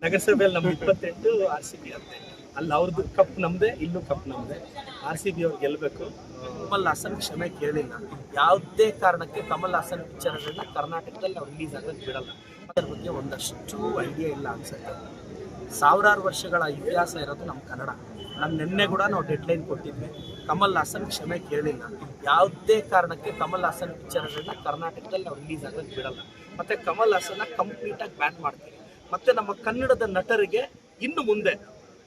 ನಗರಸಭೆಯಲ್ಲಿ ನಮ್ದು 28, RCB 18. ಅಲ್ಲಿ ಅವ್ರದ್ದು ಕಪ್ ನಮ್ದೆ, ಇಲ್ಲೂ ಕಪ್ ನಮ್ದೆ. RCB ಅವ್ರು ಗೆಲ್ಲಬೇಕು. ಕಮಲ್ ಹಾಸನ್ ಕ್ಷಮೆ ಕೇಳಿಲ್ಲ. ಯಾವುದೇ ಕಾರಣಕ್ಕೆ ಕಮಲ್ ಹಾಸನ್ ಪಿಕ್ಚರ್ಗಳನ್ನ ಕರ್ನಾಟಕದಲ್ಲಿ ಅವ್ರು ರಿಲೀಸ್ ಆಗೋದು ಬಿಡಲ್ಲ. ಅದರ ಬಗ್ಗೆ ಒಂದಷ್ಟು ಐಡಿಯಾ ಇಲ್ಲ ಅನ್ಸುತ್ತೆ. ಸಾವಿರಾರು ವರ್ಷಗಳ ಇತಿಹಾಸ ಇರೋದು ನಮ್ಮ ಕನ್ನಡ. ನಮ್ಮ ನಿನ್ನೆ ಕೂಡ ನಾವು ಡೆಡ್ಲೈನ್ ಕೊಟ್ಟಿದ್ವಿ. ಕಮಲ್ ಹಾಸನ್ ಕ್ಷಮೆ ಕೇಳಿಲ್ಲ. ಯಾವುದೇ ಕಾರಣಕ್ಕೆ ಕಮಲ್ ಹಾಸನ್ ಪಿಕ್ಚರ್ಗಳನ್ನ ಕರ್ನಾಟಕದಲ್ಲಿ ಅವ್ರು ರಿಲೀಸ್ ಆಗೋದು ಬಿಡಲ್ಲ. ಮತ್ತು ಕಮಲ್ ಹಾಸನ್ನ ಕಂಪ್ಲೀಟಾಗಿ ಬ್ಯಾನ್ ಮಾಡ್ತೀವಿ. ಮತ್ತು ನಮ್ಮ ಕನ್ನಡದ ನಟರಿಗೆ ಇನ್ನು ಮುಂದೆ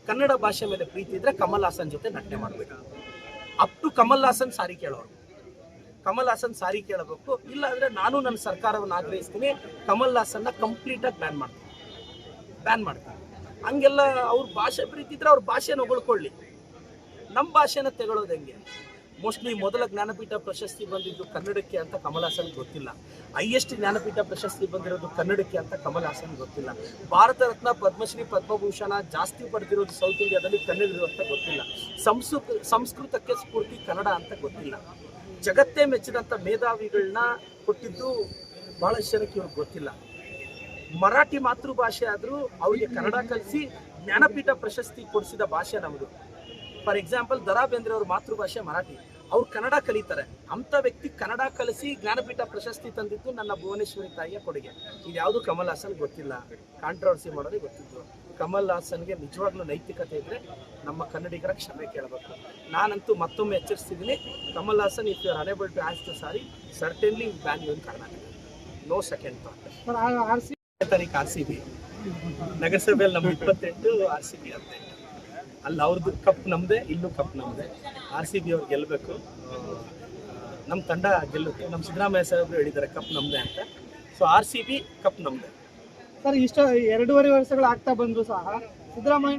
ಕನ್ನಡ ಭಾಷೆ ಮೇಲೆ ಪ್ರೀತಿ ಇದ್ದರೆ ಕಮಲ್ ಹಾಸನ್ ಜೊತೆ ನಟನೆ ಮಾಡಬೇಕು. ಅಪ್ ಟು ಕಮಲ್ ಹಾಸನ್ ಸಾರಿ ಕೇಳೋರು. ಕಮಲ್ ಹಾಸನ್ ಸಾರಿ ಕೇಳಬೇಕು. ಇಲ್ಲ ಅಂದರೆ ನಾನು ನನ್ನ ಸರ್ಕಾರವನ್ನು ಆಗ್ರಹಿಸ್ತೀನಿ, ಕಮಲ್ ಹಾಸನ್ನ ಕಂಪ್ಲೀಟಾಗಿ ಬ್ಯಾನ್ ಮಾಡ್ತೀನಿ. ಹಂಗೆಲ್ಲ ಅವ್ರ ಭಾಷೆ ಪ್ರೀತಿ ಇದ್ರೆ ಅವ್ರ ಭಾಷೆನ ಹೊಗಳ್ಕೊಳ್ಳಿ. ನಮ್ಮ ಭಾಷೆನ ತೆಗೊಳ್ಳೋದು ಹೆಂಗೆ? ಮೋಸ್ಟ್ಲಿ ಮೊದಲ ಜ್ಞಾನಪೀಠ ಪ್ರಶಸ್ತಿ ಬಂದಿದ್ದು ಕನ್ನಡಕ್ಕೆ ಅಂತ ಕಮಲ್ ಹಾಸನ್ ಗೊತ್ತಿಲ್ಲ. ಹೈಯೆಸ್ಟ್ ಜ್ಞಾನಪೀಠ ಪ್ರಶಸ್ತಿ ಬಂದಿರೋದು ಕನ್ನಡಕ್ಕೆ ಅಂತ ಕಮಲ್ ಹಾಸನ್ ಗೊತ್ತಿಲ್ಲ. ಭಾರತ ರತ್ನ, ಪದ್ಮಶ್ರೀ, ಪದ್ಮಭೂಷಣ ಜಾಸ್ತಿ ಪಡೆದಿರೋದು ಸೌತ್ ಇಂಡಿಯಾದಲ್ಲಿ ಕನ್ನಡಿಗರು ಅಂತ ಗೊತ್ತಿಲ್ಲ. ಸಂಸ್ಕೃತಕ್ಕೆ ಸ್ಫೂರ್ತಿ ಕನ್ನಡ ಅಂತ ಗೊತ್ತಿಲ್ಲ. ಜಗತ್ತೇ ಮೆಚ್ಚಿದಂಥ ಮೇಧಾವಿಗಳನ್ನ ಕೊಟ್ಟಿದ್ದು ಭಾಳಷ್ಟು ಜನಕ್ಕೆ ಇವ್ರಿಗೆ ಗೊತ್ತಿಲ್ಲ. ಮರಾಠಿ ಮಾತೃಭಾಷೆ ಆದರೂ ಅವರಿಗೆ ಕನ್ನಡ ಕಲಿಸಿ ಜ್ಞಾನಪೀಠ ಪ್ರಶಸ್ತಿ ಕೊಡಿಸಿದ ಭಾಷೆ ನಮ್ಮದು. ಫಾರ್ ಎಕ್ಸಾಂಪಲ್, ದರಾ ಬೇಂದ್ರೆ ಅವ್ರ ಮಾತೃಭಾಷೆ ಮರಾಠಿ, ಅವ್ರು ಕನ್ನಡ ಕಲಿತಾರೆ. ಅಂಥ ವ್ಯಕ್ತಿ ಕನ್ನಡ ಕಲಿಸಿ ಜ್ಞಾನಪೀಠ ಪ್ರಶಸ್ತಿ ತಂದಿದ್ದು ನನ್ನ ಭುವನೇಶ್ವರಿ ತಾಯಿಯ ಕೊಡುಗೆ. ಇದ್ಯಾವುದು ಕಮಲ್ ಹಾಸನ್ ಗೊತ್ತಿಲ್ಲ. ಕಾಂಟ್ರವರ್ಸಿ ಮಾಡೋದೇ ಗೊತ್ತಿದ್ದು. ಕಮಲ್ ಹಾಸನ್ಗೆ ನಿಜವಾಗ್ಲೂ ನೈತಿಕತೆ ಇದ್ದರೆ ನಮ್ಮ ಕನ್ನಡಿಗರ ಕ್ಷಮೆ ಕೇಳಬೇಕು. ನಾನಂತೂ ಮತ್ತೊಮ್ಮೆ ಎಚ್ಚರಿಸ್ತಿದ್ದೀನಿ, Kamal Haasan, if you are unable to ask the sorry, certainly ban you in Karnataka. No second thought. ತಾರೀಕು RCB ನಗರಸಭೆಯಲ್ಲಿ ನಮ್ದು 28, RCB 18. ಅಲ್ಲಿ ಅವ್ರದ್ದು ಕಪ್ ನಮ್ದೆ, ಇಲ್ಲೂ ಕಪ್ ನಮ್ದೆ. RCB ಅವ್ರು ಗೆಲ್ಲಬೇಕು. ನಮ್ಮ ತಂಡ ಗೆಲ್ಲುತ್ತೆ. ನಮ್ಮ ಸಿದ್ದರಾಮಯ್ಯ ಸಾಹೇಬರು ಹೇಳಿದ್ದಾರೆ ಕಪ್ ನಮ್ದೆ ಅಂತ. ಸೊ RCB ಕಪ್ ನಮ್ದೆ. ಸರ್, ಇಷ್ಟು 2.5 ವರ್ಷಗಳು ಆಗ್ತಾ ಬಂದ್ರು ಸಹ ಸಿದ್ದರಾಮಯ್ಯ